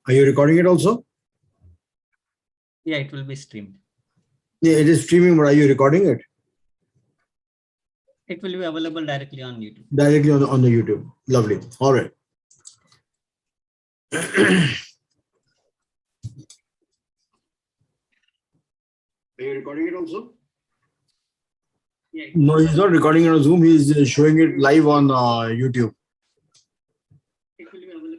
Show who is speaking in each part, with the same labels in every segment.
Speaker 1: Are you recording it also?
Speaker 2: Yeah, it will be streamed.
Speaker 1: Yeah, it is streaming, but are you recording it?
Speaker 2: It will be available directly on YouTube.
Speaker 1: Directly on the YouTube. Lovely. All right. Are you recording it also?
Speaker 2: Yeah,
Speaker 1: No, he's not recording it on Zoom. He's showing it live on YouTube.
Speaker 2: it will be available.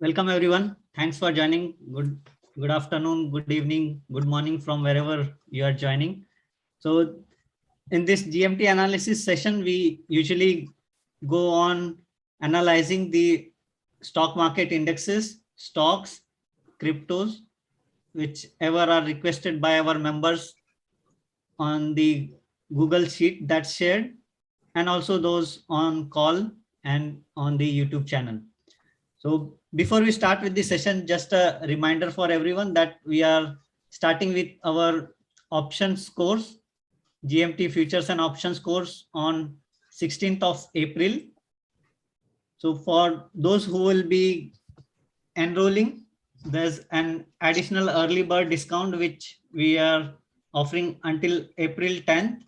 Speaker 2: Welcome everyone. Thanks for joining. Good afternoon, good evening, good morning from wherever you are joining. So in this GMT analysis session, we usually go on analyzing the stock market indexes, stocks, cryptos, whichever are requested by our members on the Google Sheet that's shared, and also those on call and on the YouTube channel. So before we start with the session, just a reminder for everyone that we are starting with our options course, GMT futures and options course on 16th of April. So for those who will be enrolling, there's an additional early bird discount which we are offering until April 10th.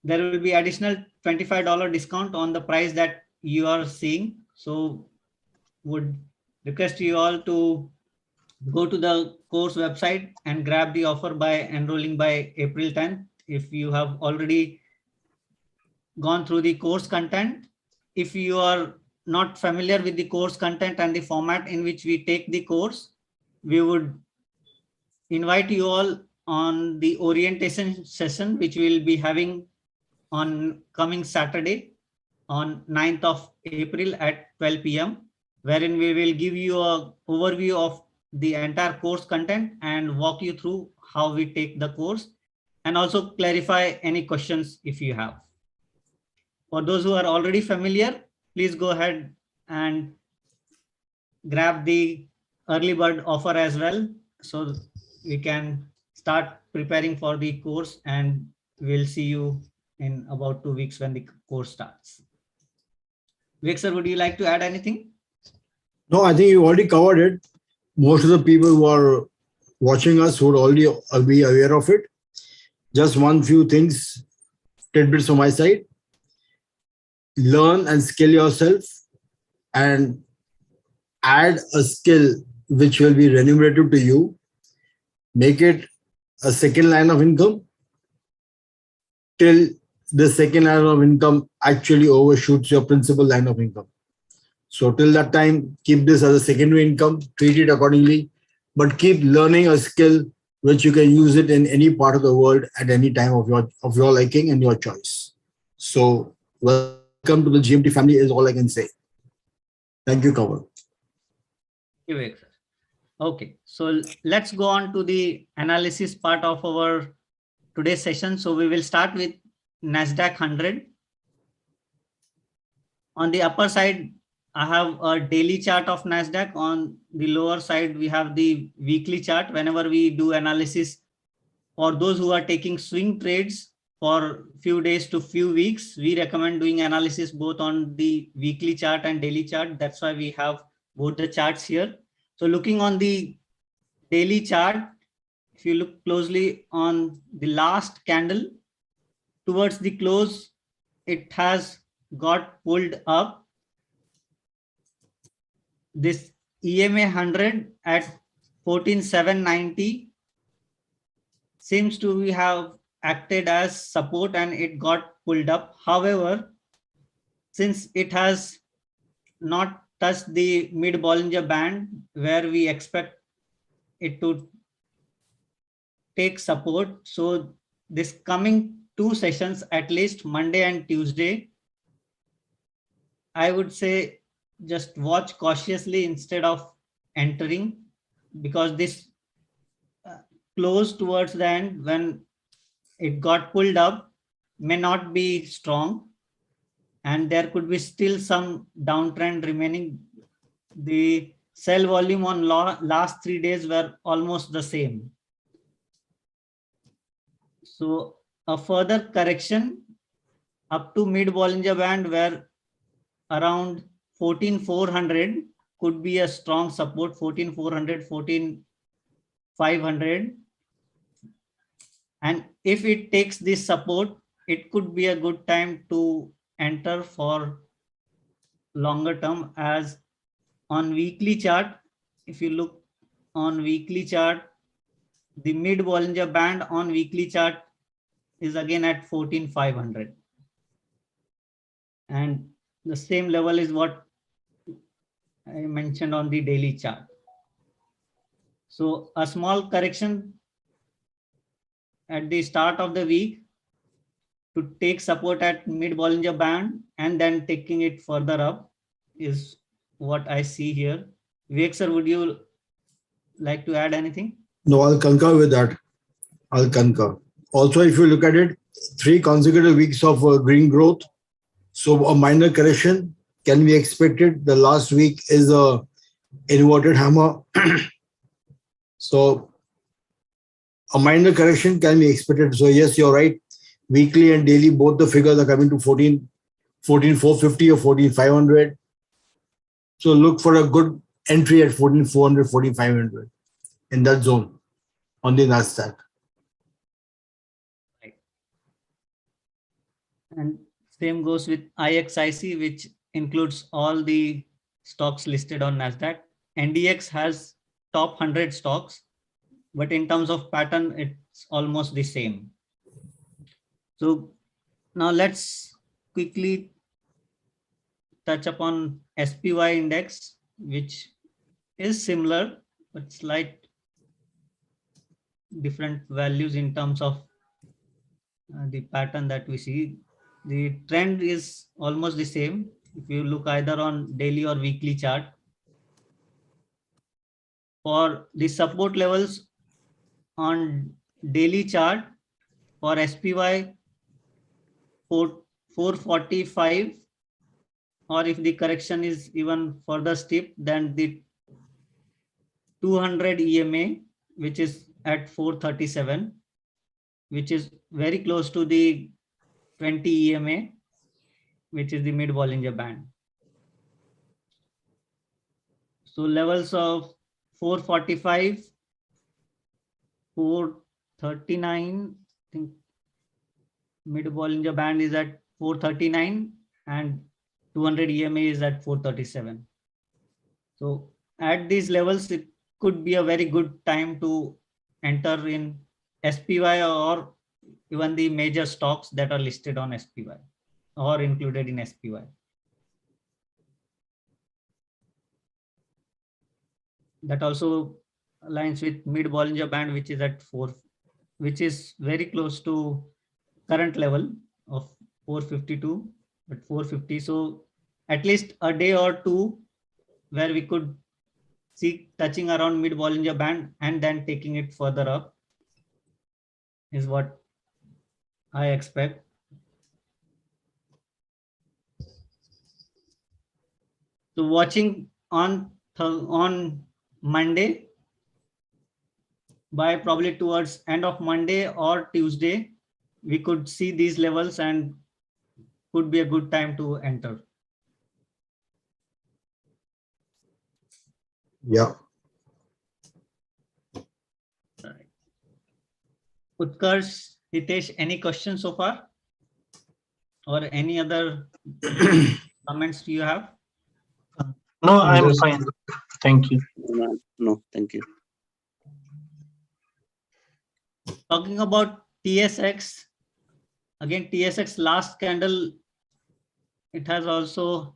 Speaker 2: There will be additional $25 discount on the price that you are seeing. So would request you all to go to the course website and grab the offer by enrolling by April 10th. If you have already gone through the course content, if you are not familiar with the course content and the format in which we take the course, we would invite you all on the orientation session, which we will be having on coming Saturday on 9th of April at 12 p.m. wherein we will give you an overview of the entire course content and walk you through how we take the course and also clarify any questions if you have. For those who are already familiar, please go ahead and grab the early bird offer as well, so we can start preparing for the course, and we'll see you in about 2 weeks when the course starts. Vivek sir, would you like to add anything?
Speaker 1: No, I think you already covered it. Most of the people who are watching us would already be aware of it. Just one few things, tidbits from my side. Learn and skill yourself and add a skill which will be remunerative to you. Make it a second line of income till the second line of income actually overshoots your principal line of income. So till that time, keep this as a secondary income, treat it accordingly, but keep learning a skill which you can use it in any part of the world at any time of your liking and your choice. So welcome to the GMT family is all I can say. Thank you, Kaval.
Speaker 2: Okay, so let's go on to the analysis part of our today's session. So we will start with NASDAQ 100. On the upper side, I have a daily chart of NASDAQ. On the lower side, we have the weekly chart. Whenever we do analysis, for those who are taking swing trades for few days to few weeks, we recommend doing analysis both on the weekly chart and daily chart. That's why we have both the charts here. So looking on the daily chart, if you look closely on the last candle, towards the close, it has got pulled up. This EMA 100 at 14,790 seems to have acted as support and it got pulled up. However, since it has not touched the mid Bollinger Band where we expect it to take support, so this coming 2 sessions, at least Monday and Tuesday, I would say just watch cautiously instead of entering, because this close towards the end when it got pulled up may not be strong and there could be still some downtrend remaining. The sell volume on last 3 days were almost the same. So a further correction up to mid Bollinger Band where around 14,400 could be a strong support, 14,400, 14,500. And if it takes this support, it could be a good time to enter for longer term, as on weekly chart. If you look on weekly chart, the mid Bollinger Band on weekly chart is again at 14,500. And the same level is what I mentioned on the daily chart. So a small correction at the start of the week to take support at mid Bollinger Band and then taking it further up is what I see here. Vivek sir, would you like to add anything?
Speaker 1: No, I'll concur with that. I'll concur. Also, if you look at it, 3 consecutive weeks of green growth. So a minor correction can be expected. The last week is a inverted hammer. So a minor correction can be expected. So yes, you're right. Weekly and daily, both the figures are coming to 14,450 or 14,500. So look for a good entry at 14,400, 14,500 in that zone on the NASDAQ.
Speaker 2: Right. And same goes with IXIC, which includes all the stocks listed on NASDAQ. NDX has top 100 stocks, but in terms of pattern, it's almost the same. So now let's quickly touch upon SPY index, which is similar, but slight different values in terms of the pattern that we see. The trend is almost the same if you look either on daily or weekly chart. For the support levels on daily chart for SPY 445, or if the correction is even further steep, then the 200 EMA, which is at 437, which is very close to the 20 EMA, which is the mid Bollinger Band. So levels of 445, 439, I think mid Bollinger Band is at 439 and 200 EMA is at 437. So at these levels, it could be a very good time to enter in SPY or even the major stocks that are listed on SPY or included in SPY. That also aligns with mid Bollinger Band, which is at 4, which is very close to current level of 452, but 450. So at least a day or two where we could see touching around mid Bollinger Band and then taking it further up is what I expect. So watching on Monday, by probably towards end of Monday or Tuesday, we could see these levels and could be a good time to enter.
Speaker 1: Yeah.
Speaker 2: Right. Utkarsh, Hitesh, any questions so far? Or any other comments do you have?
Speaker 3: No, I'm fine. Thank you.
Speaker 4: No, thank you.
Speaker 2: Talking about TSX, again, TSX last candle, it has also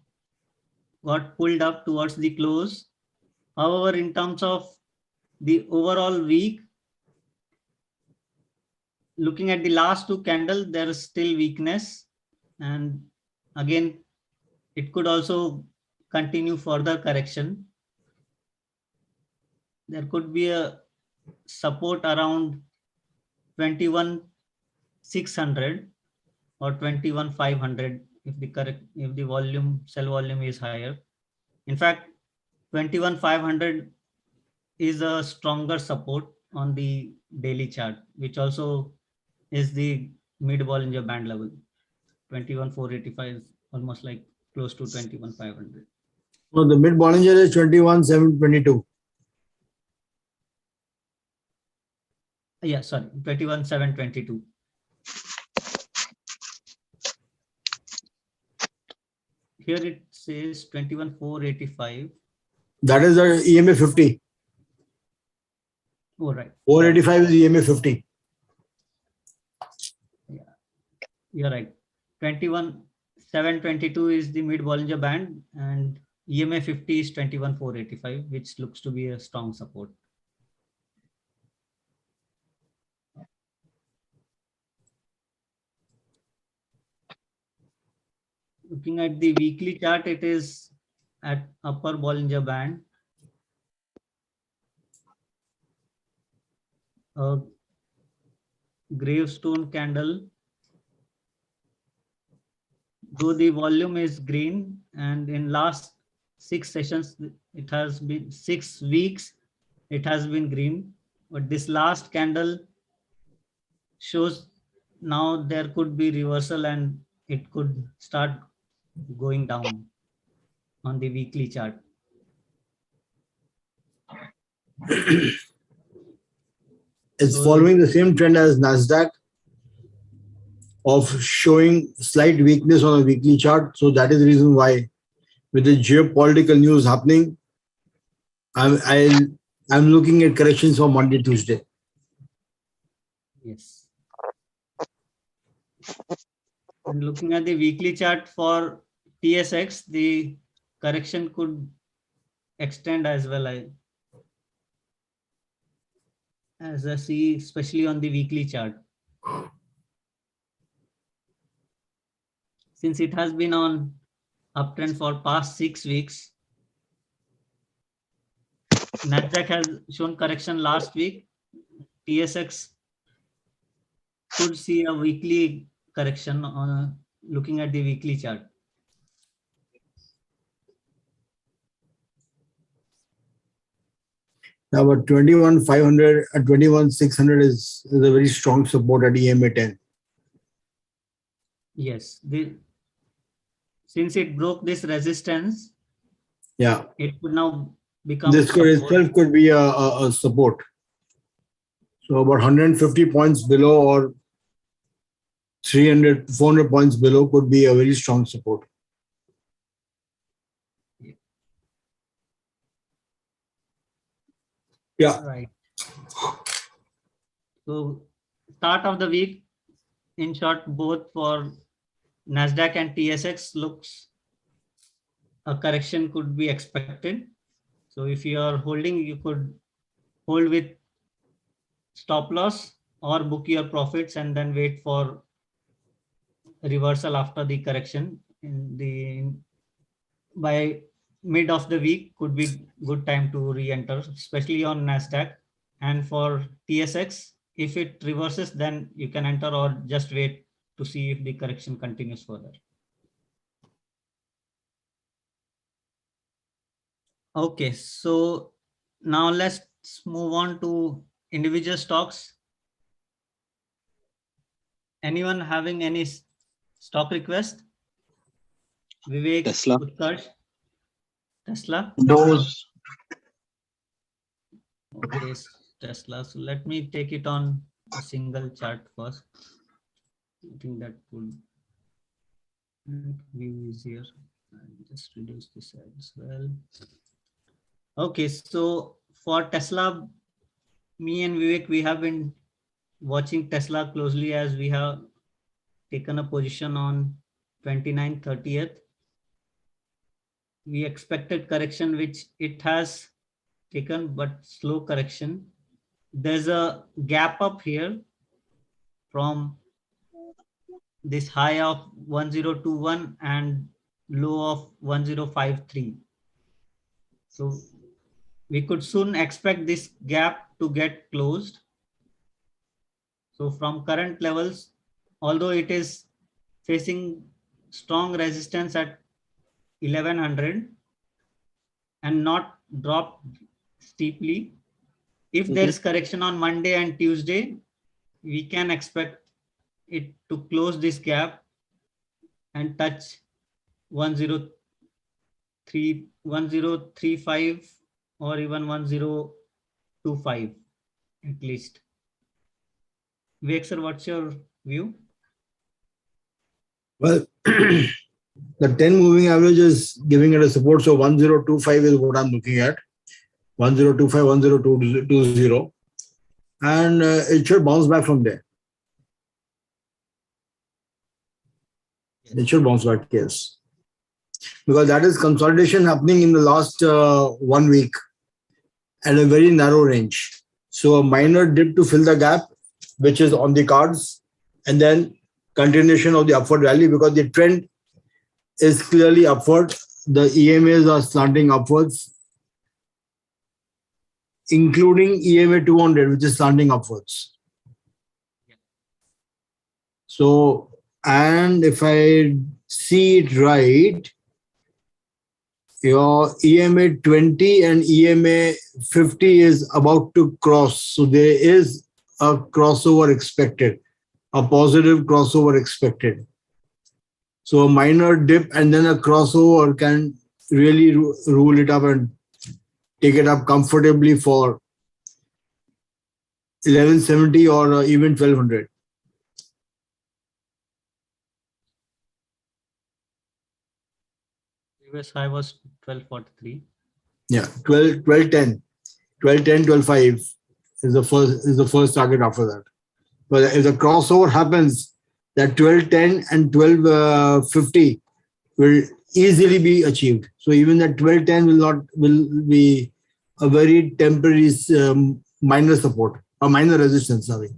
Speaker 2: got pulled up towards the close. However, in terms of the overall week, looking at the last 2 candles, there is still weakness. And again, it could also continue further correction. There could be a support around 21,600 or 21,500 if the volume, sell volume is higher. In fact, 21,500 is a stronger support on the daily chart, which also is the mid Bollinger Band level. 21,485 is almost like close to 21,500.
Speaker 1: No, the mid Bollinger is 21,722.
Speaker 2: Yeah, sorry, 21,722. Here it says 21,485.
Speaker 1: That is the EMA 50.
Speaker 2: Oh, right.
Speaker 1: 485 is EMA 50.
Speaker 2: Yeah, you're right. 21,722 is the mid Bollinger Band, and EMA 50 is 21,485, which looks to be a strong support. Looking at the weekly chart, it is at upper Bollinger Band. A gravestone candle, though the volume is green, and in last 6 sessions, it has been 6 weeks, it has been green, but this last candle shows now there could be reversal and it could start going down on the weekly chart.
Speaker 1: It's following the same trend as NASDAQ of showing slight weakness on a weekly chart. So that is the reason why, with the geopolitical news happening, I'm looking at corrections for Monday, Tuesday.
Speaker 2: Yes. And looking at the weekly chart for TSX, the correction could extend as well, as I see, especially on the weekly chart. Since it has been on uptrend for past 6 weeks, NASDAQ has shown correction last week. TSX could see a weekly correction on looking at the weekly chart.
Speaker 1: Now, but 21,500 and 21,600 is a very strong support at EMA 10.
Speaker 2: Yes, since it broke this resistance,
Speaker 1: yeah,
Speaker 2: it could now become
Speaker 1: this could itself could be a support. So about 150 points below or 300, 400 points below could be a very strong support. Yeah.
Speaker 2: Right. So start of the week, in short, both for NASDAQ and TSX looks a correction could be expected. So if you are holding, you could hold with stop loss or book your profits and then wait for reversal after the correction. By mid of the week could be good time to re-enter, especially on NASDAQ. And for TSX, if it reverses, then you can enter or just wait to see if the correction continues further. Okay, so now let's move on to individual stocks. Anyone having any stock request? Vivek,
Speaker 4: Tesla.
Speaker 2: Utkarsh? Tesla?
Speaker 3: Those.
Speaker 2: Okay, Tesla. So let me take it on a single chart first. I think that would be easier. I'll just reduce this as well. Okay, so for Tesla, me and Vivek, we have been watching Tesla closely as we have taken a position on 29th, 30th. We expected correction, which it has taken, but slow correction. There's a gap up here from this high of 1021 and low of 1053. So we could soon expect this gap to get closed. So from current levels, although it is facing strong resistance at 1100 and not dropped steeply, if there is correction on Monday and Tuesday, we can expect it to close this gap and touch 1035 or even 1025 at least. Vivek sir, what's your view?
Speaker 1: Well, the 10 moving average is giving it a support. So 1025 is what I'm looking at. 1025, 1020. And it should bounce back from there. It should bounce back, yes. Because that is consolidation happening in the last 1 week at a very narrow range. So a minor dip to fill the gap, which is on the cards, and then continuation of the upward rally because the trend is clearly upward. The EMAs are slanting upwards, including EMA 200, which is slanting upwards. So, and if I see it right, your EMA 20 and EMA 50 is about to cross. So there is a crossover expected, a positive crossover expected. So a minor dip and then a crossover can really rule it up and take it up comfortably for 1170 or even 1200.
Speaker 2: Previous high was 1243.
Speaker 1: Yeah, 1210, 1205 is the first target after that. But if the crossover happens, that 1210 and 1250 will easily be achieved. So even that 1210 will be a very temporary minor support or minor resistance. Sorry.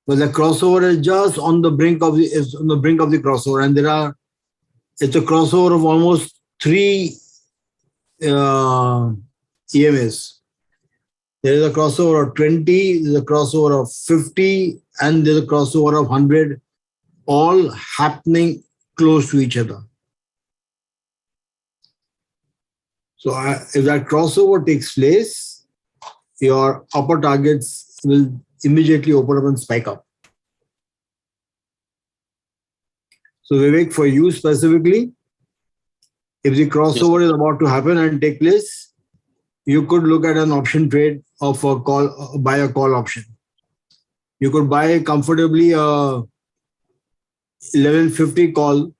Speaker 1: But the crossover is just on the brink of the crossover, and it's a crossover of almost 3 EMAs. There is a crossover of 20, there's a crossover of 50, and there's a crossover of 100, all happening close to each other. So if that crossover takes place, your upper targets will immediately open up and spike up. So Vivek, for you specifically, if the crossover is about to happen and take place, you could look at an option trade of a call, buy a call option. You could buy comfortably a 1150 call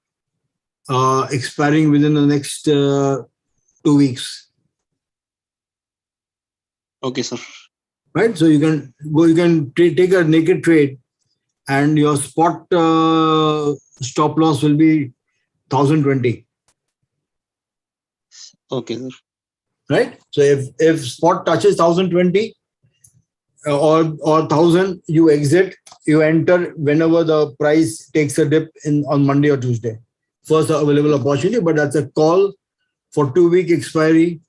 Speaker 1: expiring within the next 2 weeks.
Speaker 4: Okay, sir.
Speaker 1: Right, so you can take a naked trade, and your spot stop loss will be 1020.
Speaker 4: Okay, sir.
Speaker 1: Right, so if spot touches 1020 or 1000, you exit. You enter whenever the price takes a dip on Monday or Tuesday. First available opportunity, but that's a call for 2-week expiry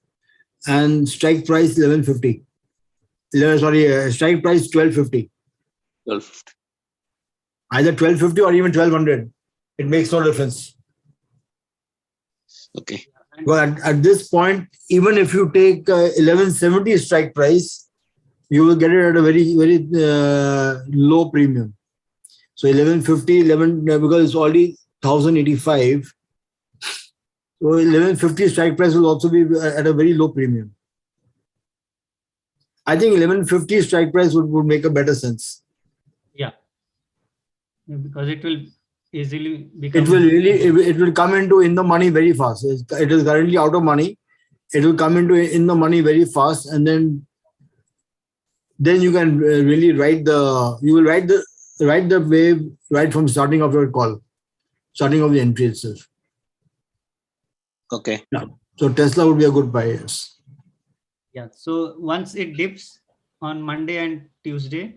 Speaker 1: and strike price 1150. Strike price 1250.
Speaker 4: 1250.
Speaker 1: Either 1250 or even 1200. It makes no difference.
Speaker 4: Okay.
Speaker 1: Well, at this point, even if you take 1170 strike price, you will get it at a very, very low premium. So 1150, because it's already 1085. So 1150 strike price will also be at a very low premium. I think 1150 strike price would make a better sense.
Speaker 2: Yeah, because it will easily become.
Speaker 1: It will come into in the money very fast. It is currently out of money. It will come into in the money very fast, and then you can really ride the wave right from starting of your call, starting of the entry itself.
Speaker 4: Okay.
Speaker 1: Yeah. So Tesla would be a good buy. Yes.
Speaker 2: Yeah. So once it dips on Monday or Tuesday.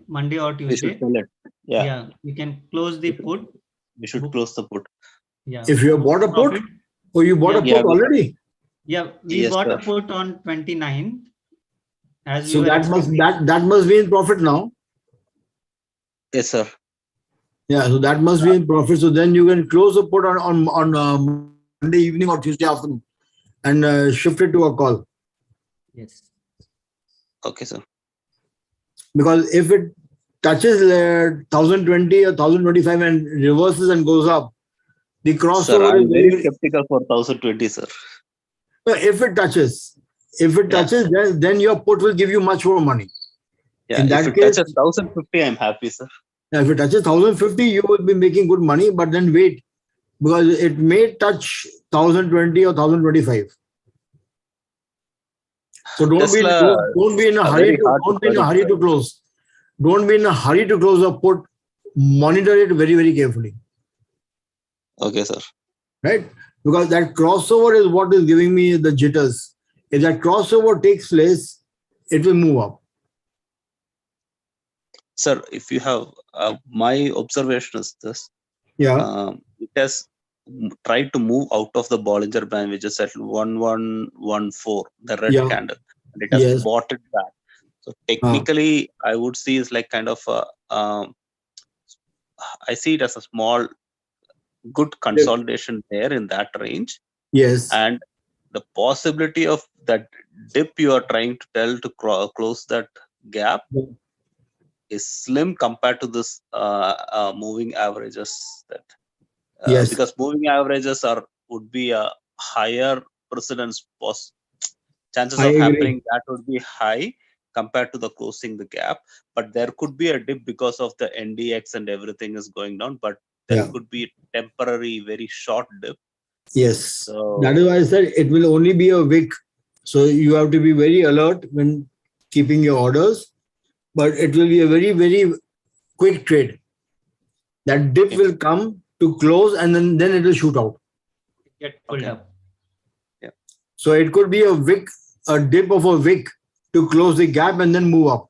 Speaker 4: We should sell it.
Speaker 2: Yeah. We can close the put.
Speaker 4: We should close the put.
Speaker 2: Yeah.
Speaker 1: If you have bought a put, you bought a put already.
Speaker 2: Yeah, we bought a put on 29th.
Speaker 1: So that must be in profit now.
Speaker 4: Yes, sir.
Speaker 1: Yeah, so that must be in profit. So then you can close the put on Monday evening or Tuesday afternoon and shift it to a call.
Speaker 2: Yes.
Speaker 4: Okay, sir.
Speaker 1: because if it touches 1020 or 1025 and reverses and goes up, the
Speaker 4: Sir,
Speaker 1: crossover
Speaker 4: I'm
Speaker 1: is
Speaker 4: very
Speaker 1: very,
Speaker 4: skeptical for 1020, sir.
Speaker 1: if it touches, then your put will give you much more money.
Speaker 4: Yeah,
Speaker 1: In
Speaker 4: if
Speaker 1: that
Speaker 4: it
Speaker 1: case,
Speaker 4: touches 1050, I'm happy, sir.
Speaker 1: if it touches 1050, you will be making good money, but then wait, because it may touch 1020 or 1025. So
Speaker 4: Tesla
Speaker 1: don't be in a
Speaker 4: are
Speaker 1: hurry
Speaker 4: very
Speaker 1: to
Speaker 4: hard to
Speaker 1: don't be in a
Speaker 4: predict,
Speaker 1: hurry
Speaker 4: sir.
Speaker 1: to close. Don't be in a hurry to close a put. Monitor it very, very carefully.
Speaker 4: Okay, sir.
Speaker 1: Right? Because that crossover is what is giving me the jitters. If that crossover takes place, it will move up.
Speaker 4: Sir, if you have my observation is this.
Speaker 1: Yeah.
Speaker 4: It has tried to move out of the Bollinger Band, which is at 1114, the red
Speaker 1: Yeah.
Speaker 4: candle, and it has
Speaker 1: Yes.
Speaker 4: bought it back. So technically, I would see it's like kind of I see it as a small, good consolidation there in that range,
Speaker 1: Yes.
Speaker 4: and the possibility of that dip you are trying to tell to close that gap is slim compared to this moving averages that.
Speaker 1: Yes.
Speaker 4: Because moving averages would be a higher precedence chances
Speaker 1: I
Speaker 4: of
Speaker 1: agree.
Speaker 4: happening that would be high compared to the closing the gap, but there could be a dip because of the NDX and everything is going down, but there could be a temporary very short dip.
Speaker 1: Yes.
Speaker 4: So
Speaker 1: That is why I said it will only be a wick. So you have to be very alert when keeping your orders, but it will be a very, very quick trade. That dip will come to close and then it will shoot out.
Speaker 2: Get pulled up.
Speaker 4: Yeah.
Speaker 1: So it could be a dip of a wick to close the gap and then move up.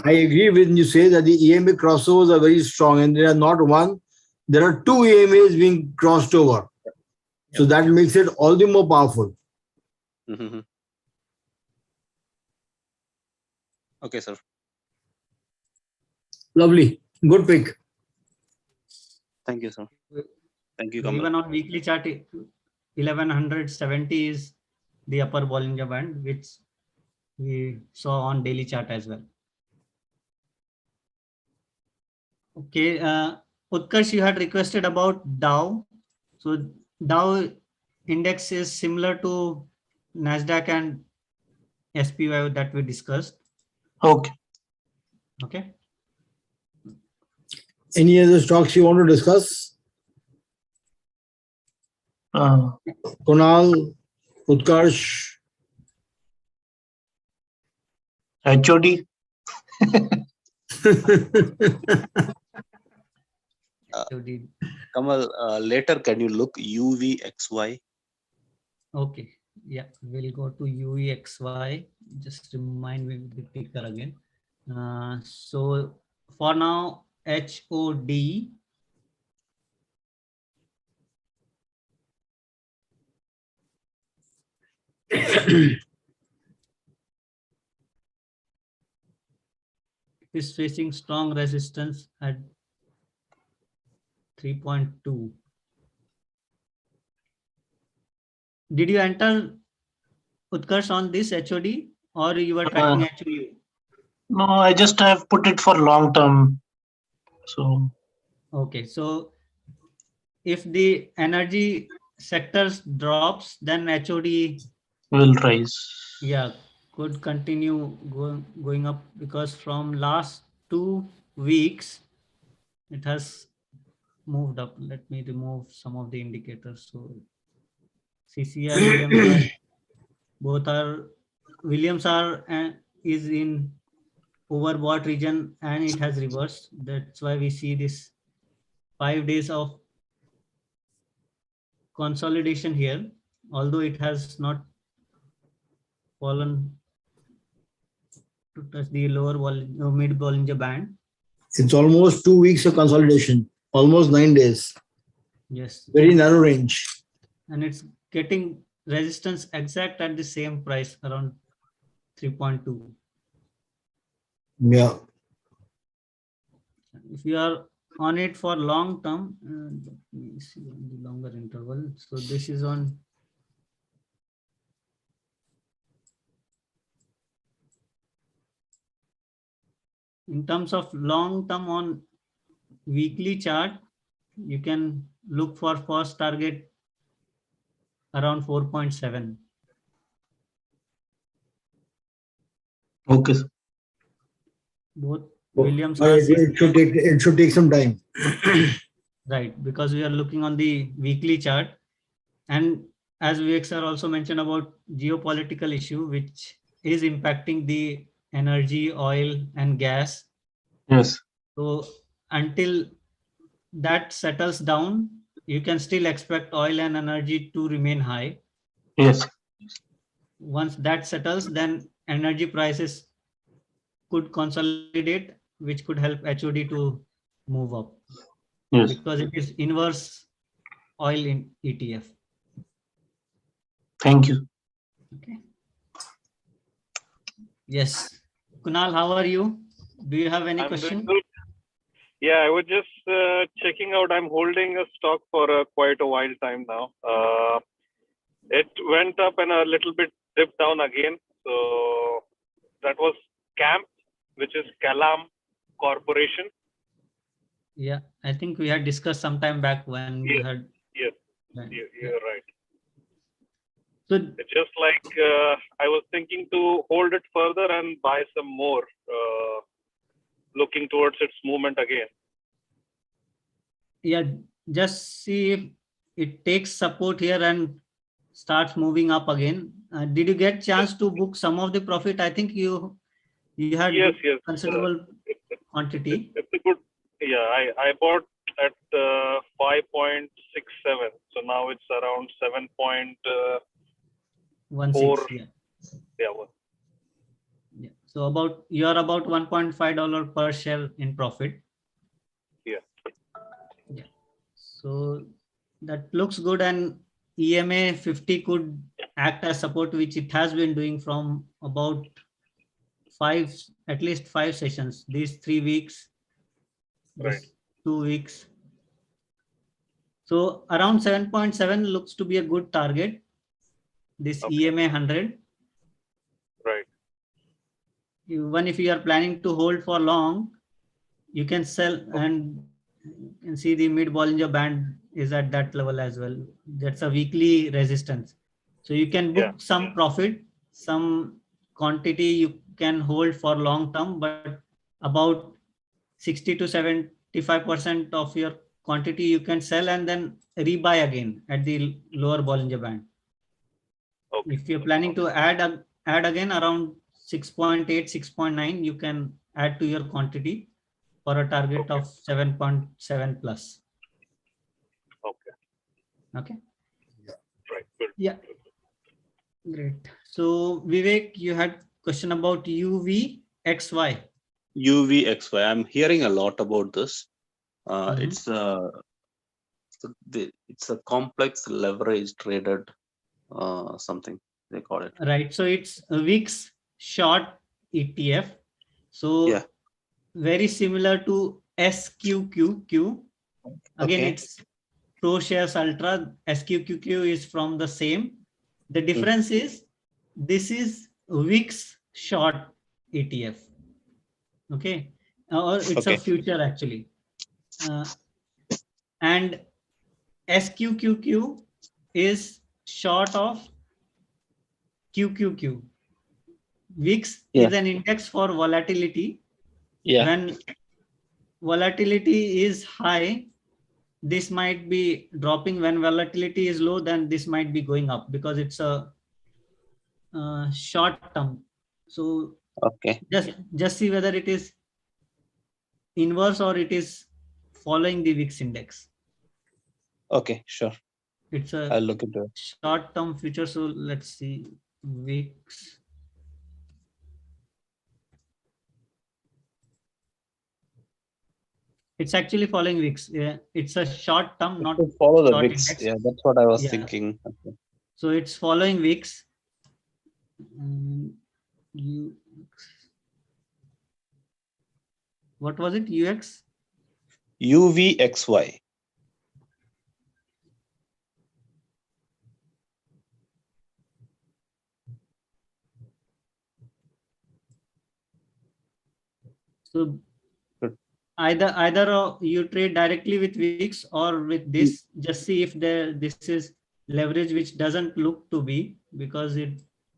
Speaker 1: I agree when you say that the EMA crossovers are very strong, and there are not one, there are two EMAs being crossed over. So that makes it all the more powerful.
Speaker 4: Okay, sir.
Speaker 1: Lovely. Good pick.
Speaker 4: Thank you, sir. Thank you, Kamal.
Speaker 2: Even on weekly chart, 1170 is the upper Bollinger Band, which we saw on daily chart as well. Okay, Utkarsh, you had requested about Dow. So Dow index is similar to NASDAQ and SPY that we discussed.
Speaker 3: Okay.
Speaker 2: Okay.
Speaker 1: Any other stocks you want to discuss? Kunal, Utkarsh.
Speaker 3: HOD.
Speaker 4: Kamal, later can you look UVXY?
Speaker 2: Okay, yeah, we'll go to UVXY. Just remind me the ticker again. So for now, HOD. Is facing strong resistance at 3.2. Did you enter, Utkarsh, on this HOD or you were tracking HOU?
Speaker 3: No, I just have put it for long term. So
Speaker 2: okay, so if the energy sectors drops, then HOD
Speaker 3: will rise.
Speaker 2: Yeah, could continue going up, because from last 2 weeks it has moved up. Let me remove some of the indicators. So CCI Williams both are is in overbought region and it has reversed. That's why we see this 5 days of consolidation here, although it has not fallen to touch the mid Bollinger Band.
Speaker 1: It's almost 2 weeks of consolidation, almost 9 days.
Speaker 2: Yes.
Speaker 1: Very narrow range.
Speaker 2: And it's getting resistance exact at the same price, around 3.2.
Speaker 1: Yeah.
Speaker 2: If you are on it for long term, let me see on the longer interval. So this is on in terms of long term on weekly chart, you can look for first target around 4.7.
Speaker 3: Okay, sir.
Speaker 2: Both
Speaker 1: Oh,
Speaker 2: Williams
Speaker 1: it should take some time.
Speaker 2: right, because we are looking on the weekly chart. And as Vivek sir also mentioned about geopolitical issue, which is impacting the energy, oil and gas.
Speaker 3: Yes.
Speaker 2: So until that settles down, you can still expect oil and energy to remain high.
Speaker 3: Yes.
Speaker 2: Once that settles, then energy prices could consolidate, which could help HOD to move up
Speaker 3: Yes.
Speaker 2: because it is inverse oil in ETF.
Speaker 3: Thank you.
Speaker 2: Okay. Yes. Kunal, how are you? Do you have any
Speaker 5: I'm
Speaker 2: question?
Speaker 5: doing good. Yeah, I was just checking out. I'm holding a stock for quite a while time now. It went up and a little bit dipped down again. So that was CAMP, which is Calam Corporation.
Speaker 2: Yeah, I think we had discussed some time back when you
Speaker 5: Yes,
Speaker 2: had.
Speaker 5: yes,
Speaker 2: Yeah.
Speaker 5: you're right.
Speaker 2: So
Speaker 5: It's just like I was thinking to hold it further and buy some more, looking towards its movement again.
Speaker 2: yeah, just see if it takes support here and starts moving up again. Did you get chance to book some of the profit? I think you had
Speaker 5: Yes,
Speaker 2: booked
Speaker 5: yes.
Speaker 2: considerable
Speaker 5: It's
Speaker 2: quantity.
Speaker 5: a good. Yeah, I bought at 5.67. So now it's around 7.4.
Speaker 2: 16. Yeah.
Speaker 5: Yeah,
Speaker 2: Yeah. So you are about $1.5 per share in profit.
Speaker 5: yeah.
Speaker 2: Yeah. So that looks good, and EMA 50 could act as support, which it has been doing from about at least 5 sessions. These 3 weeks,
Speaker 5: Right.
Speaker 2: this 2 weeks. So around 7.7 looks to be a good target. This
Speaker 5: Okay.
Speaker 2: EMA 100.
Speaker 5: Right.
Speaker 2: Even if you are planning to hold for long, you can sell, and you can see the mid Bollinger Band is at that level as well. That's a weekly resistance. So you can book some profit, some quantity you can hold for long term, but about 60 to 75% of your quantity you can sell and then rebuy again at the lower Bollinger Band.
Speaker 5: Okay.
Speaker 2: If you're planning to add again around 6.8, 6.9, you can add to your quantity for a target of 7.7 plus.
Speaker 5: Okay.
Speaker 2: Okay.
Speaker 5: Right. Good.
Speaker 2: Yeah. Great. So Vivek, you had question about UVXY.
Speaker 4: UVXY. I'm hearing a lot about this. It's a complex leverage traded something they call it.
Speaker 2: Right. So it's a VIX short ETF. So very similar to SQQQ. Again, it's ProShares Ultra. SQQQ is from the same. The difference is this is VIX short ETF. Okay. Or it's a future actually. And SQQQ is short of QQQ. VIX is an index for volatility. When volatility is high, this might be dropping. When volatility is low, then this might be going up because it's a short term. So just see whether it is inverse or it is following the VIX index.
Speaker 4: Okay, sure.
Speaker 2: It's a
Speaker 4: I'll look into it.
Speaker 2: short term future. So let's see VIX. It's actually following VIX. Yeah, it's a short term, not
Speaker 4: follow the
Speaker 2: short
Speaker 4: VIX.
Speaker 2: index.
Speaker 4: Yeah, that's what I was thinking. Okay.
Speaker 2: So it's following VIX. What was it? UX?
Speaker 4: UVXY.
Speaker 2: So
Speaker 4: Good.
Speaker 2: either you trade directly with wicks or with this. Just see if this is leverage which doesn't look to be, because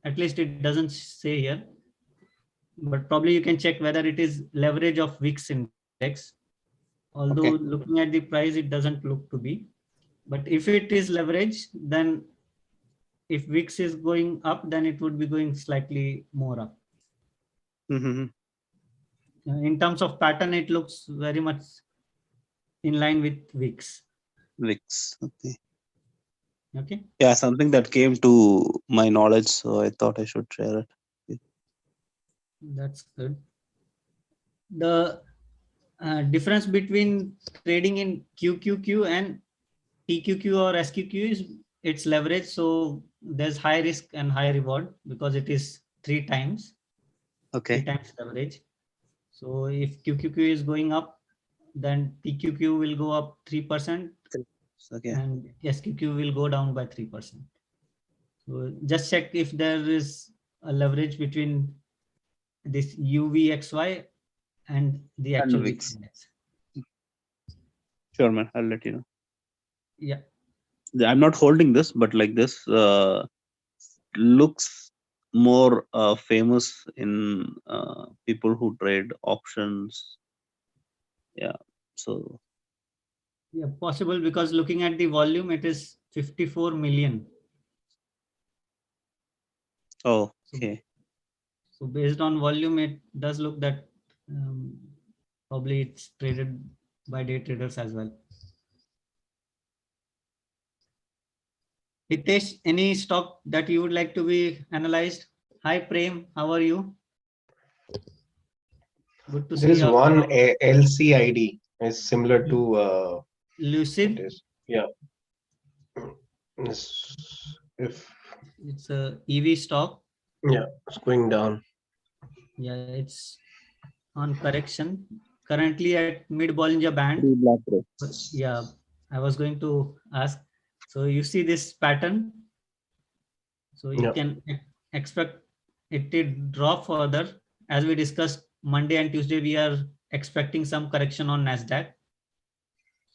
Speaker 2: at least it doesn't say here. But probably you can check whether it is leverage of wicks index. Although
Speaker 4: Okay.
Speaker 2: looking at the price, it doesn't look to be. But if it is leverage, then if wicks is going up, then it would be going slightly more up.
Speaker 4: Mm-hmm.
Speaker 2: In terms of pattern, it looks very much in line with wicks.
Speaker 4: Wix. Okay.
Speaker 2: Okay.
Speaker 4: Yeah, something that came to my knowledge, so I thought I should share it.
Speaker 2: That's good. The difference between trading in QQQ and TQQ or SQQ is it's leverage. So there's high risk and high reward because it is 3 times.
Speaker 4: Okay.
Speaker 2: 3 times leverage. So if QQQ is going up, then TQQ will go up 3%,
Speaker 4: Okay.
Speaker 2: and SQQ will go down by 3%. So just check if there is a leverage between this UVXY and the actual
Speaker 4: Wix.
Speaker 2: VIX index.
Speaker 4: Sure, man. I'll let you know.
Speaker 2: Yeah.
Speaker 4: I'm not holding this, but like this looks more famous in people who trade options. Yeah. So
Speaker 2: Yeah, possible, because looking at the volume, it is 54 million.
Speaker 4: oh, okay.
Speaker 2: So based on volume, it does look that probably it's traded by day traders as well. Hitesh, any stock that you would like to be analyzed? Hi Prem, how are you? Good to see
Speaker 6: There is
Speaker 2: you.
Speaker 6: one LCID is similar to what
Speaker 2: Lucid.
Speaker 6: is if
Speaker 2: It's a EV stock.
Speaker 6: yeah, it's going down.
Speaker 2: Yeah, it's on correction. Currently at mid Bollinger Band. Yeah, I was going to ask. So you see this pattern. So you can expect it to drop further. As we discussed Monday and Tuesday, we are expecting some correction on NASDAQ.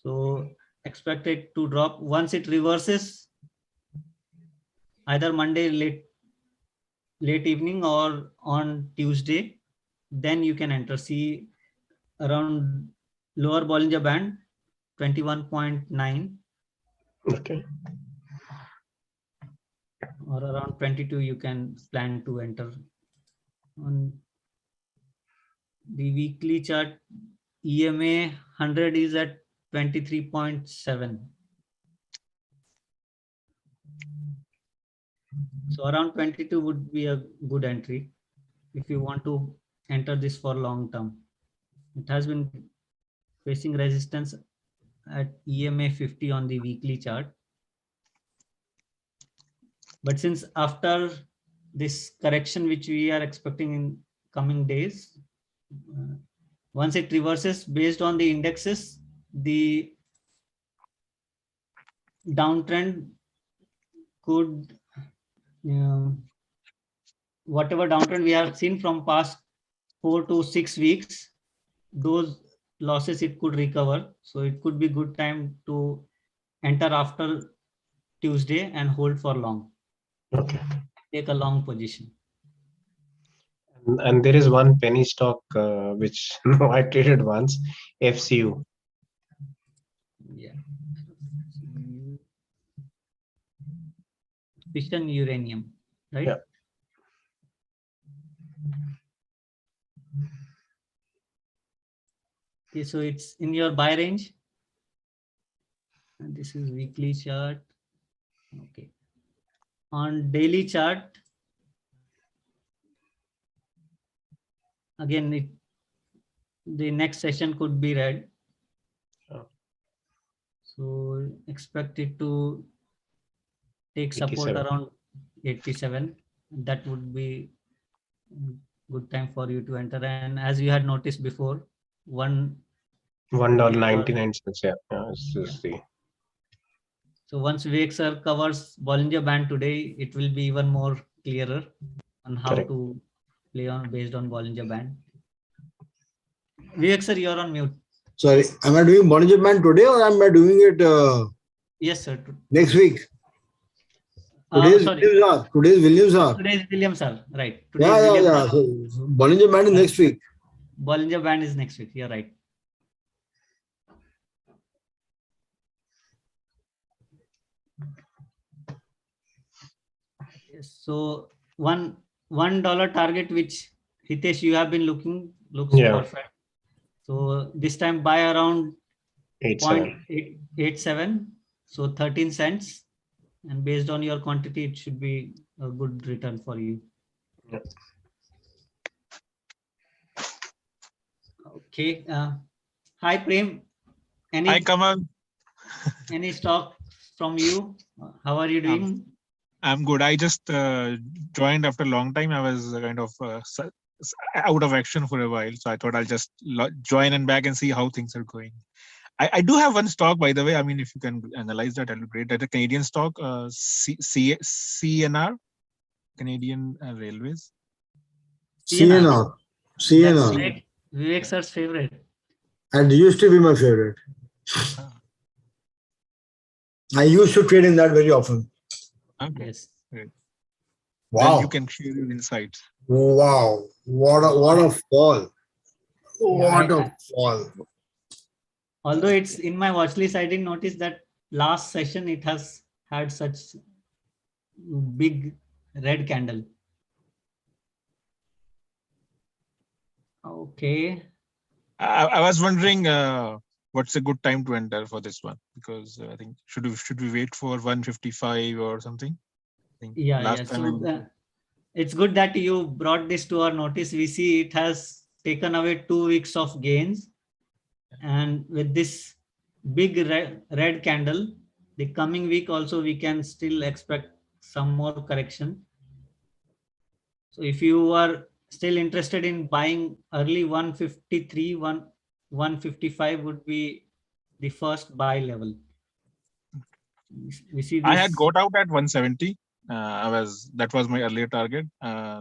Speaker 2: So expect it to drop. Once it reverses, either Monday late evening or on Tuesday, then you can enter. See around lower Bollinger Band, 21.9.
Speaker 6: Okay.
Speaker 2: Or around 22, you can plan to enter. On the weekly chart, EMA 100 is at 23.7. So around 22 would be a good entry if you want to enter this for long term. It has been facing resistance at EMA 50 on the weekly chart. But since after this correction, which we are expecting in coming days, once it reverses based on the indexes, the downtrend could, whatever downtrend we have seen from past 4 to 6 weeks, those losses it could recover. So it could be good time to enter after Tuesday and hold for long.
Speaker 6: Okay.
Speaker 2: Take a long position.
Speaker 6: And there is one penny stock which I traded once, FCU.
Speaker 2: Yeah. Fission uranium, right?
Speaker 6: Yeah.
Speaker 2: Okay, so it's in your buy range. And this is weekly chart. Okay. On daily chart, again, the next session could be red.
Speaker 6: Oh.
Speaker 2: So expect it to take support
Speaker 6: 87.
Speaker 2: around 87. That would be good time for you to enter. And as you had noticed before,
Speaker 6: $1.99. Yeah. It's just the
Speaker 2: So once VXR covers Bollinger Band today, it will be even more clearer on how
Speaker 6: correct.
Speaker 2: to play on based on Bollinger Band. Vivek sir, you're on mute.
Speaker 1: Sorry, am I doing Bollinger Band today or am I doing it
Speaker 2: Yes, sir.
Speaker 1: next week? Today's
Speaker 2: Sorry.
Speaker 1: Williams hour. Today's Williams hour.
Speaker 2: Today's Williams sir. Right. Today's
Speaker 1: Yeah.
Speaker 2: Williams hour.
Speaker 1: So Bollinger Band is next week.
Speaker 2: Bollinger Band is next week. You're right. So $1 target which Hitesh you have been looks
Speaker 6: Yeah.
Speaker 2: perfect. So this time buy around
Speaker 6: 8.7.
Speaker 2: 0.87, so 13 cents, and based on your quantity it should be a good return for you.
Speaker 6: Yep.
Speaker 2: Okay. Hi Prem.
Speaker 7: Hi Kamal.
Speaker 2: Any stock from you? How are you doing?
Speaker 7: I'm good. I just joined after a long time. I was kind of out of action for a while, so I thought I'll just join and back and see how things are going. I do have one stock, by the way. I mean, if you can analyze that, that'll be great. That's a Canadian stock, CNR, Canadian Railways.
Speaker 1: CNR.
Speaker 2: That's great. Vivek sir's favorite.
Speaker 1: And used to be my favorite. I used to trade in that very often.
Speaker 7: Okay.
Speaker 2: Yes.
Speaker 7: Great.
Speaker 1: Wow.
Speaker 7: Then you can share your insights.
Speaker 1: Wow. What a fall. What a fall.
Speaker 2: Although it's in my watch list, I didn't notice that last session it has had such big red candle. Okay.
Speaker 7: I was wondering what's a good time to enter for this one, because I think should we wait for 155 or something? I think
Speaker 2: Yeah. So it's good that you brought this to our notice. We see it has taken away 2 weeks of gains, and with this big red candle, the coming week also we can still expect some more correction. So if you are still interested in buying early, 153, 155 would be the first buy level. We see this.
Speaker 7: I had got out at 170. That was my earlier target.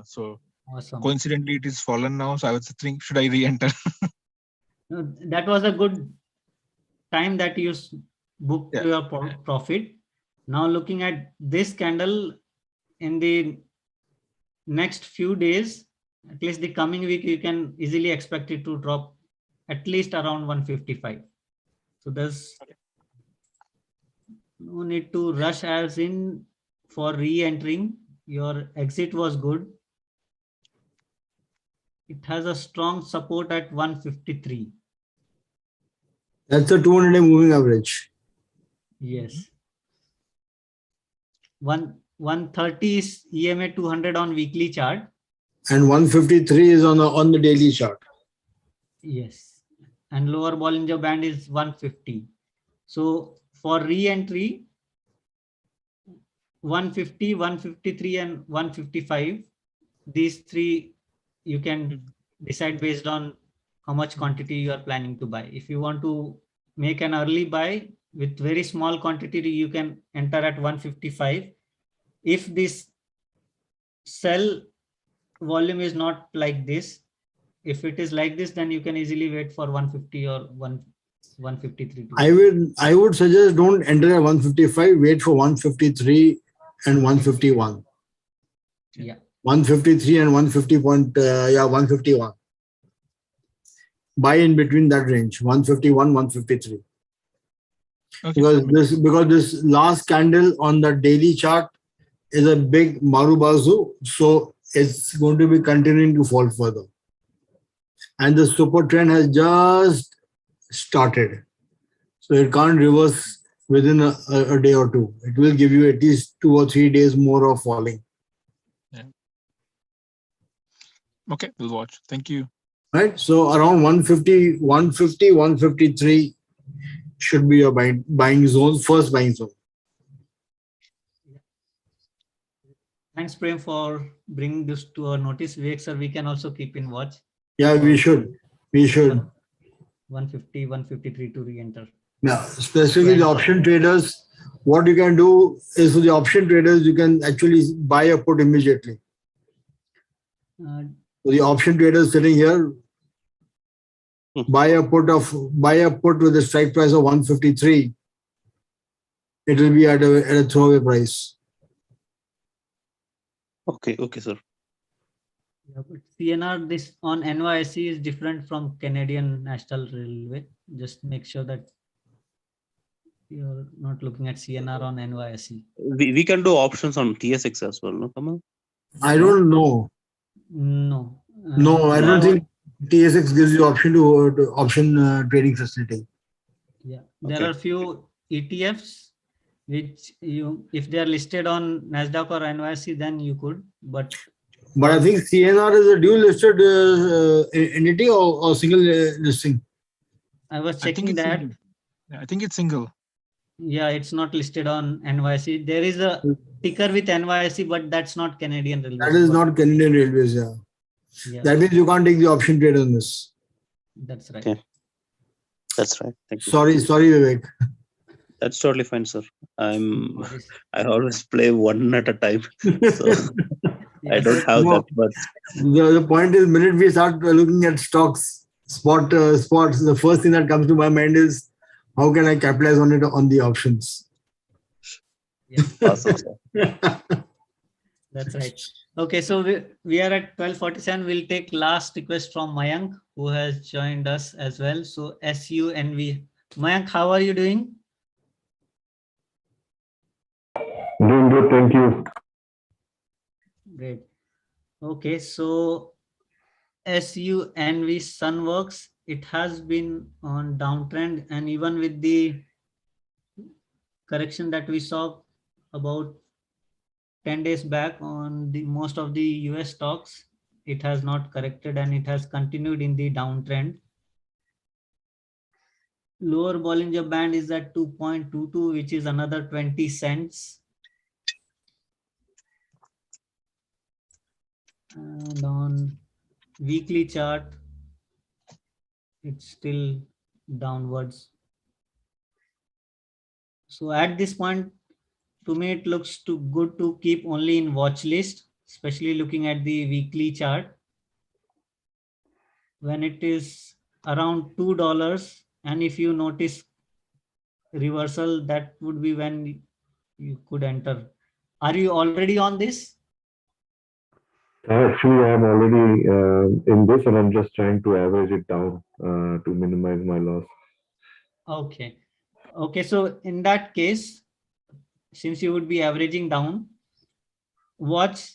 Speaker 7: So
Speaker 2: awesome.
Speaker 7: Coincidentally, it is fallen now. So I was thinking, should I re-enter?
Speaker 2: No, that was a good time that you booked your profit. Now looking at this candle in the next few days, at least the coming week, you can easily expect it to drop at least around 155. So there's no need to rush as in for re-entering. Your exit was good. It has a strong support at 153.
Speaker 1: That's a 200-day moving average.
Speaker 2: Yes. 130 is EMA 200 on weekly chart.
Speaker 1: And 153 is on the daily chart.
Speaker 2: Yes. And lower Bollinger Band is 150. So for re-entry, 150, 153 and 155, these three you can decide based on how much quantity you are planning to buy. If you want to make an early buy with very small quantity, you can enter at 155. If this sell volume is not like this, if it is like this, then you can easily wait for 150 or 153.
Speaker 1: I would suggest don't enter at 155, wait for 153 and 151.
Speaker 2: Yeah.
Speaker 1: 153 and 151. Buy in between that range, 151, 153. Okay. Because this last candle on the daily chart is a big Marubazu, so it's going to be continuing to fall further. And the super trend has just started. So it can't reverse within a day or two. It will give you at least 2 or 3 days more of falling.
Speaker 7: Yeah. Okay, we'll watch. Thank you.
Speaker 1: Right. So around 150, 153 should be your buying zone, first buying zone.
Speaker 2: Thanks, Prem, for bringing this to our notice. Vivek, sir, we can also keep in watch.
Speaker 1: Yeah, we should.
Speaker 2: 150, 153 to re-enter.
Speaker 1: Yeah, especially the option traders. What you can do is for the option traders, you can actually buy a put immediately. So the option traders sitting here, buy a put with a strike price of 153, it will be at a throwaway price.
Speaker 4: Okay, sir.
Speaker 2: Yeah, but CNR this on NYSE is different from Canadian National Railway. Just make sure that you're not looking at CNR on NYSE.
Speaker 4: We can do options on TSX as well, no, Kamal?
Speaker 1: I don't know.
Speaker 2: No.
Speaker 1: No, I don't think TSX gives you option to option trading facility.
Speaker 2: Yeah, there are few ETFs which if they are listed on NASDAQ or NYSE, then you could. But
Speaker 1: I think CNR is a dual listed entity or single listing.
Speaker 2: I was
Speaker 7: I think
Speaker 2: checking
Speaker 7: it's
Speaker 2: that.
Speaker 7: single. Yeah, I think it's single.
Speaker 2: Yeah, it's not listed on NYSE. There is a ticker with NYSE, but that's not Canadian Railways.
Speaker 1: That is not Canadian Railways. Yeah.
Speaker 2: Yeah,
Speaker 1: That means you can't take the option trade on this.
Speaker 2: that's right.
Speaker 4: Okay. That's right. Thank you.
Speaker 1: Sorry, Vivek.
Speaker 4: That's totally fine, sir. I
Speaker 2: Worries.
Speaker 4: always play one at a time, so I
Speaker 2: Yeah,
Speaker 4: don't have that much.
Speaker 1: The point is, minute we start looking at stocks, spots, the first thing that comes to my mind is how can I capitalize on it on the options?
Speaker 2: Yeah,
Speaker 4: Awesome, sir.
Speaker 2: that's right. Okay, so we are at 12:47. We'll take last request from Mayank, who has joined us as well. So SUNV. Mayank, how are you doing?
Speaker 8: Doing good, thank you.
Speaker 2: Great. Okay, so SUNV Sunworks, it has been on downtrend, and even with the correction that we saw about 10 days back on the most of the US stocks, it has not corrected and it has continued in the downtrend. Lower Bollinger Band is at 2.22, which is another 20 cents. And on weekly chart, it's still downwards. So at this point, to me, it looks too good to keep only in watch list, especially looking at the weekly chart. When it is around $2, and if you notice reversal, that would be when you could enter. Are you already on this?
Speaker 8: Actually, I'm already in this and I'm just trying to average it down to minimize my loss.
Speaker 2: Okay. Okay, so in that case, since you would be averaging down, watch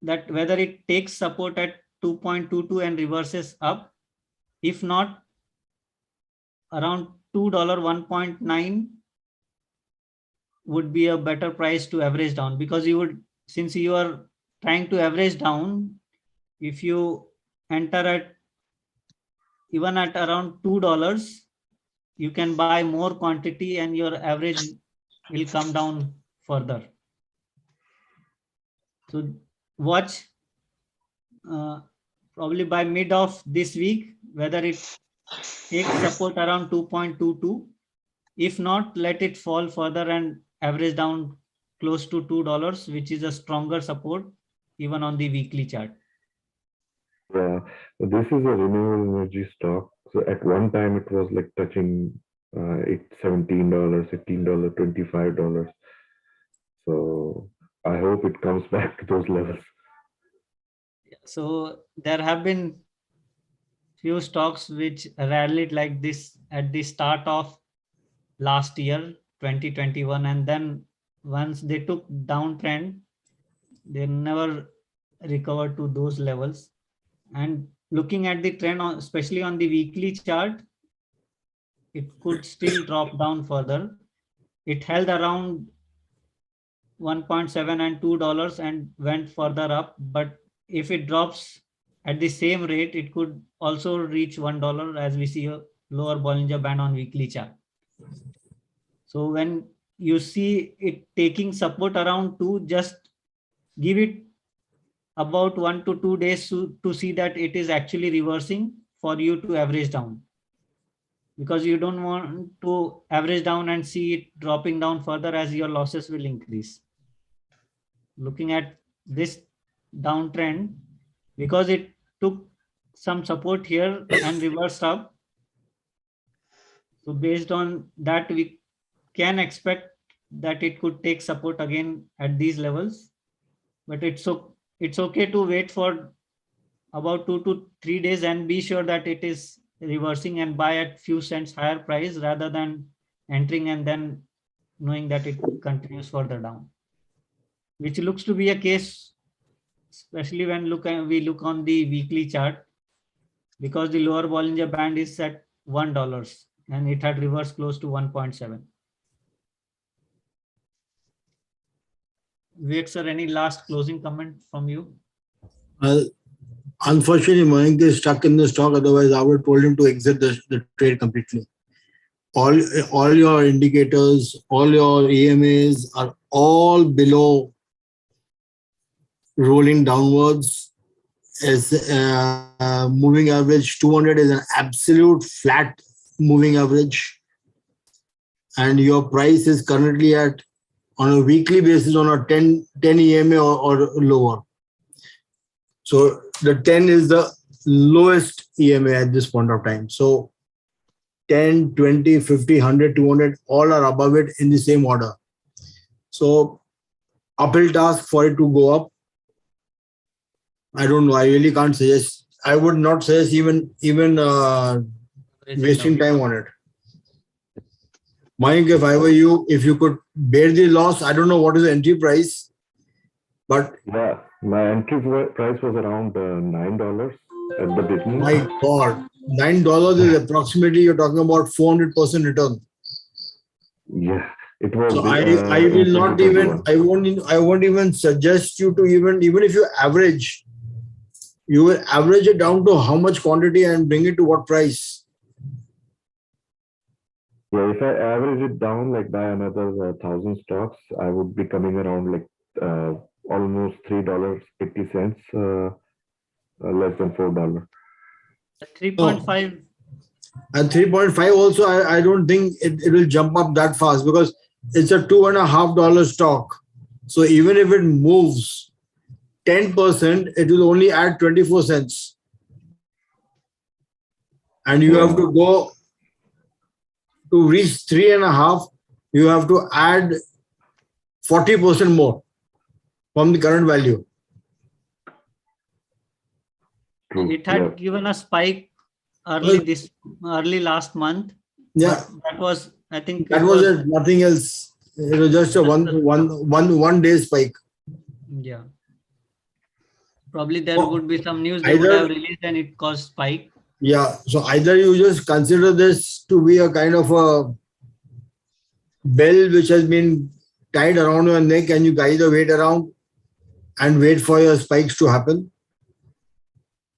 Speaker 2: that whether it takes support at 2.22 and reverses up. If not, around $2, 1.9 would be a better price to average down, because you would, since you are trying to average down, if you enter at even at around $2, you can buy more quantity and your average will come down further. So watch probably by mid of this week whether it takes support around 2.22. If not, let it fall further and average down close to $2, which is a stronger support even on the weekly chart.
Speaker 8: Yeah, this is a renewable energy stock. So at one time it was like touching $17, $18, $25. So I hope it comes back to those levels.
Speaker 2: So there have been few stocks which rallied like this at the start of last year, 2021, and then once they took downtrend, they never recovered to those levels. And looking at the trend, especially on the weekly chart, it could still drop down further. It held around 1.7 and $2 and went further up, but if it drops at the same rate, it could also reach $1 as we see a lower Bollinger Band on weekly chart. So when you see it taking support around 2, just give it about 1 to 2 days to see that it is actually reversing for you to average down, because you don't want to average down and see it dropping down further, as your losses will increase. Looking at this downtrend, because it took some support here and reversed up, So based on that, we can expect that it could take support again at these levels, but it's okay to wait for about 2 to 3 days and be sure that it is reversing and buy at few cents higher price rather than entering and then knowing that it continues further down, which looks to be a case, especially when we look on the weekly chart, because the lower Bollinger Band is at $1 and it had reversed close to 1.7. Wait, sir, any last closing comment from you?
Speaker 1: Unfortunately, Mayank is stuck in the stock. Otherwise, I would have told him to exit the trade completely. All your indicators, all your EMAs are all below rolling downwards. As moving average 200 is an absolute flat moving average, and your price is currently at, on a weekly basis, on a 10 EMA or lower. So the 10 is the lowest EMA at this point of time. So 10, 20, 50, 100, 200, all are above it in the same order. So uphill task for it to go up. I don't know. I really can't suggest. I would not suggest even wasting time on it. Mayank, if I were you, if you could bear the loss, I don't know what is the entry price, but
Speaker 8: yeah, my entry price was around $9 at the beginning.
Speaker 1: My God, $9 is approximately, you're talking about 400% return.
Speaker 8: Yeah, it was.
Speaker 1: So I will not even, I won't even suggest you to even if you average, you will average it down to how much quantity and bring it to what price.
Speaker 8: Yeah, if I average it down like by another 1,000 stocks, I would be coming around like almost $3.80, less than $4.
Speaker 2: 3.5.
Speaker 1: And 3.5 also, I don't think it will jump up that fast because it's a $2.50 stock. So even if it moves 10%, it will only add 24 cents. And you have to go to reach 3.5, you have to add 40% more from the current value.
Speaker 2: It had given a spike early last month.
Speaker 1: Yeah,
Speaker 2: that was, I think
Speaker 1: that was it. Nothing else. It was just a one day spike.
Speaker 2: Yeah. Probably there would be some news they would have released and it caused spike.
Speaker 1: Yeah. So either you just consider this to be a kind of a bell which has been tied around your neck and you guide the weight around and wait for your spikes to happen.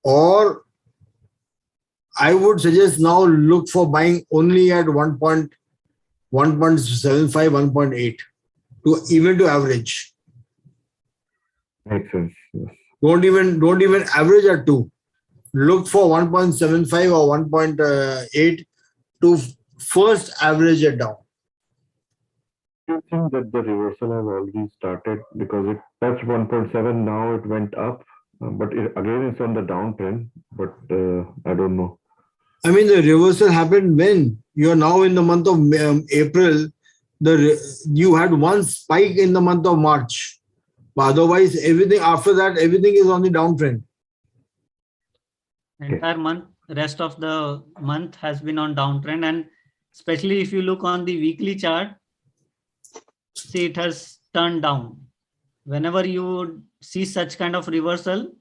Speaker 1: Or I would suggest now look for buying only at 1.75, 1.8 to even to average.
Speaker 8: Makes sense. Yes.
Speaker 1: Don't even average at 2. Look for 1.75 or 1.8 to first average it down.
Speaker 8: I think that the reversal has already started because it touched 1.7. Now it went up, but again it's on the downtrend. But I don't know.
Speaker 1: I mean, the reversal happened when you are now in the month of April. You had one spike in the month of March, but otherwise everything after that, everything is on the downtrend.
Speaker 2: Entire month, rest of the month has been on downtrend, and especially if you look on the weekly chart, see it has turned down. Whenever you see such kind of reversal,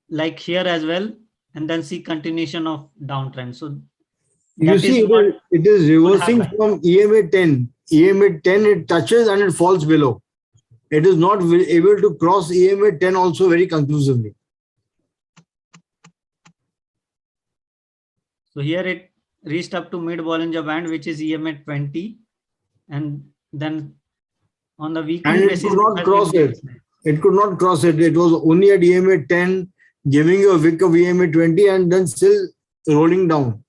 Speaker 2: like here as well, and then see continuation of downtrend. So
Speaker 1: you see, it is reversing from EMA 10. EMA 10 it touches and it falls below. It is not able to cross EMA 10 also very conclusively.
Speaker 2: So here it reached up to mid Bollinger Band, which is EMA 20, and then on the weekly basis,
Speaker 1: it could not cross it. It could not cross it. It was only at EMA 10, giving you a wick of EMA 20, and then still rolling down.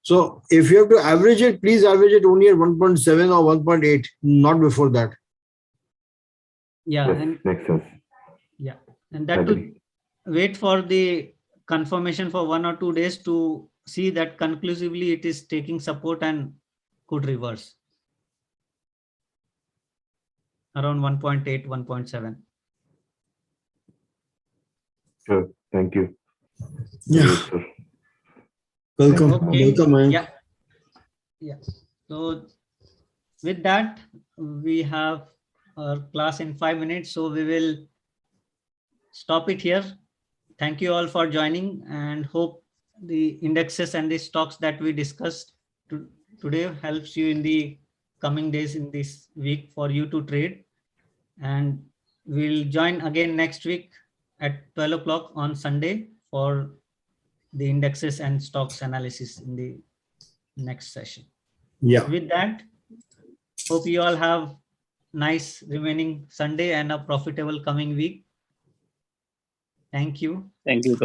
Speaker 1: So if you have to average it, please average it only at 1.7 or 1.8, not before that.
Speaker 2: Yeah,
Speaker 8: yes,
Speaker 2: and
Speaker 8: makes sense.
Speaker 2: yeah, and that to wait for the confirmation for 1 or 2 days to see that conclusively it is taking support and could reverse around 1.8, 1.7.
Speaker 8: Sure. Thank you.
Speaker 1: Yeah.
Speaker 8: Great, sir.
Speaker 1: Welcome.
Speaker 2: Okay.
Speaker 1: Welcome, man.
Speaker 2: Yeah. Yeah. So with that, we have our class in 5 minutes. So we will stop it here. Thank you all for joining, and hope the indexes and the stocks that we discussed today helps you in the coming days in this week for you to trade. And we'll join again next week at 12 o'clock on Sunday for the indexes and stocks analysis in the next session.
Speaker 1: Yeah.
Speaker 2: With that, hope you all have nice remaining Sunday and a profitable coming week. Thank you.
Speaker 4: Thank you.